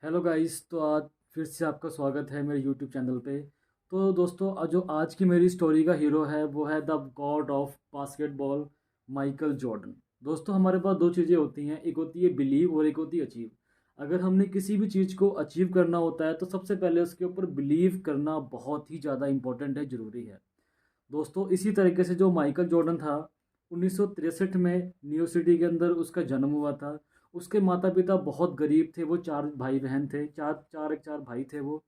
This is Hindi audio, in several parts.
Hello guys. तो आज फिर से आपका स्वागत है मेरे यूट्यूब चैनल पे। तो दोस्तों, जो आज की मेरी स्टोरी का हीरो है वो है the God of basketball, Michael Jordan. दोस्तों, हमारे पास दो चीज़ें होती हैं, एक होती है बिलीव और एक होती है अचीव। अगर हमने किसी भी चीज़ को अचीव करना होता है तो सबसे पहले उसके ऊपर बिलीव करना बहुत ही ज़्यादा इंपॉर्टेंट है, ज़रूरी है। दोस्तों, इसी तरीके से जो माइकल जॉर्डन था, 1963 में न्यू सिटी के अंदर उसका जन्म हुआ था। उसके माता पिता बहुत गरीब थे, वो चार भाई बहन थे, चार भाई थे वो।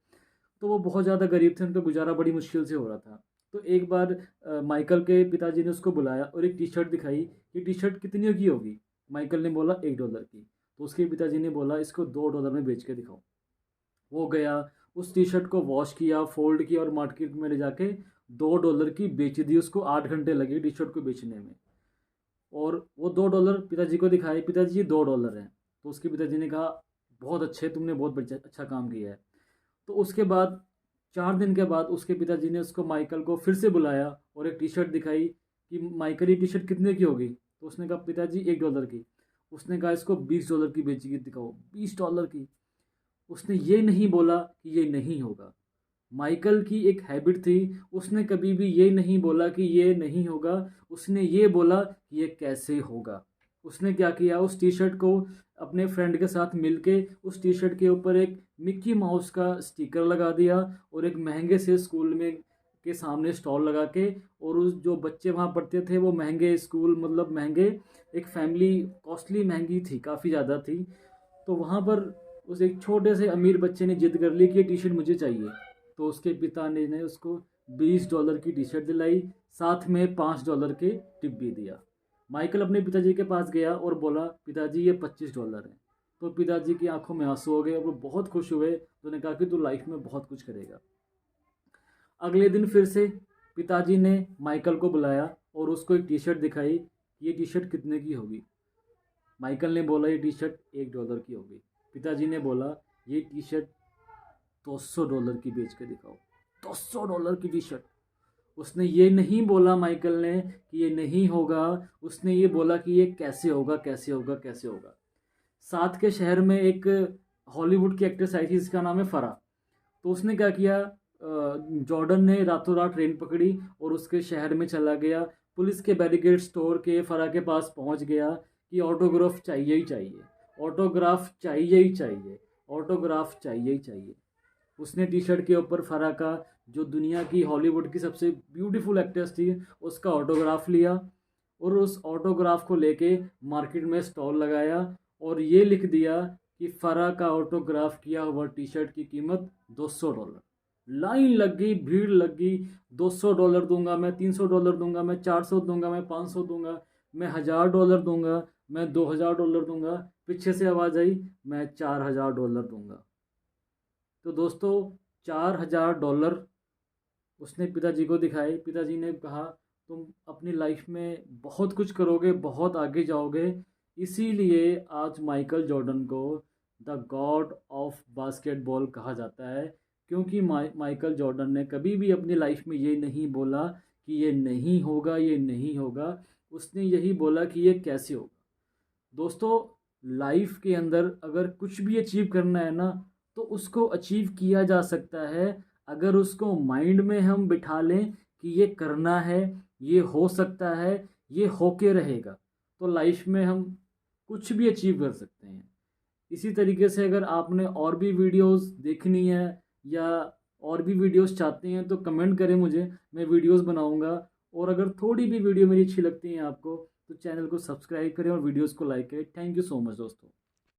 तो वो बहुत ज़्यादा गरीब थे, उनका गुजारा बड़ी मुश्किल से हो रहा था। तो एक बार माइकल के पिताजी ने उसको बुलाया और एक टी शर्ट दिखाई। ये टी शर्ट कितने की होगी? माइकल ने बोला $1 की। तो उसके पिताजी ने बोला इसको $2 में बेच के दिखाओ। वो गया, उस टी शर्ट को वॉश किया, फोल्ड किया और मार्केट में ले जाके $2 की बेच दी। उसको 8 घंटे लगे टी शर्ट को बेचने में। और वो $2 पिताजी को दिखाए, पिताजी ये $2 हैं। तो उसके पिताजी ने कहा बहुत अच्छे, तुमने बहुत अच्छा काम किया है। तो उसके बाद 4 दिन के बाद उसके पिताजी ने उसको, माइकल को, फिर से बुलाया और एक टी शर्ट दिखाई कि माइकल ये टी शर्ट कितने की होगी? तो उसने कहा पिताजी $1 की। उसने कहा इसको $20 की बेची दिखाओ। $20 की। उसने ये नहीं बोला कि ये नहीं होगा। माइकल की एक हैबिट थी, उसने कभी भी ये नहीं बोला कि ये नहीं होगा, उसने ये बोला कि ये कैसे होगा। उसने क्या किया, उस टी शर्ट को अपने फ्रेंड के साथ मिलके उस टी शर्ट के ऊपर एक मिक्की माउस का स्टिकर लगा दिया और एक महंगे से स्कूल में के सामने स्टॉल लगा के, और उस जो बच्चे वहाँ पढ़ते थे वो महंगे स्कूल, मतलब महंगे, एक फैमिली कॉस्टली महंगी थी, काफ़ी ज़्यादा थी। तो वहाँ पर उस एक छोटे से अमीर बच्चे ने जिद कर ली कि ये टी शर्ट मुझे चाहिए। तो उसके पिता ने उसको $20 की टी शर्ट दिलाई, साथ में $5 के टिप भी दिया। माइकल अपने पिताजी के पास गया और बोला पिताजी ये $25 हैं। तो पिताजी की आंखों में आंसू हो गए और वो बहुत खुश हुए। तो उन्होंने कहा कि तू लाइफ में बहुत कुछ करेगा। अगले दिन फिर से पिताजी ने माइकल को बुलाया और उसको एक टी शर्ट दिखाई कि ये टी शर्ट कितने की होगी? माइकल ने बोला ये टी शर्ट $1 की होगी। पिताजी ने बोला ये टी शर्ट $200 की बेच के दिखाओ। $200 की टी शर्ट। उसने ये नहीं बोला माइकल ने कि ये नहीं होगा, उसने ये बोला कि ये कैसे होगा, कैसे होगा, कैसे होगा। साथ के शहर में एक हॉलीवुड की एक्ट्रेस आई थी, जिसका नाम है फरा। तो उसने क्या किया, जॉर्डन ने रातों रात ट्रेन पकड़ी और उसके शहर में चला गया। पुलिस के बैरिकेड स्टोर के फरा के पास पहुंच गया कि ऑटोग्राफ चाहिए ही चाहिए, ऑटोग्राफ चाहिए ही चाहिए, ऑटोग्राफ चाहिए ही चाहिए। उसने टी शर्ट के ऊपर फरा का, जो दुनिया की हॉलीवुड की सबसे ब्यूटीफुल एक्ट्रेस थी, उसका ऑटोग्राफ लिया और उस ऑटोग्राफ को लेके मार्केट में स्टॉल लगाया और ये लिख दिया कि फरा का ऑटोग्राफ किया हुआ टी शर्ट की कीमत $200। लाइन लग गई, भीड़ लग गई। $200 दूंगा मैं, $300 दूंगा मैं, 400 दूंगा मैं, 500 दूंगा मैं, $1000 दूंगा मैं, $2000 दूंगा। पीछे से आवाज़ आई मैं $4000 दूंगा। तो दोस्तों, $4000 उसने पिताजी को दिखाए। पिताजी ने कहा तुम अपनी लाइफ में बहुत कुछ करोगे, बहुत आगे जाओगे। इसीलिए आज माइकल जॉर्डन को द गॉड ऑफ बास्केटबॉल कहा जाता है, क्योंकि माइकल जॉर्डन ने कभी भी अपनी लाइफ में ये नहीं बोला कि ये नहीं होगा, ये नहीं होगा। उसने यही बोला कि ये कैसे होगा। दोस्तों, लाइफ के अंदर अगर कुछ भी अचीव करना है ना, तो उसको अचीव किया जा सकता है, अगर उसको माइंड में हम बिठा लें कि ये करना है, ये हो सकता है, ये होके रहेगा, तो लाइफ में हम कुछ भी अचीव कर सकते हैं। इसी तरीके से अगर आपने और भी वीडियोस देखनी है या और भी वीडियोस चाहते हैं तो कमेंट करें मुझे, मैं वीडियोस बनाऊंगा। और अगर थोड़ी भी वीडियो मेरी अच्छी लगती है आपको, तो चैनल को सब्सक्राइब करें और वीडियोस को लाइक करें। थैंक यू सो मच दोस्तों।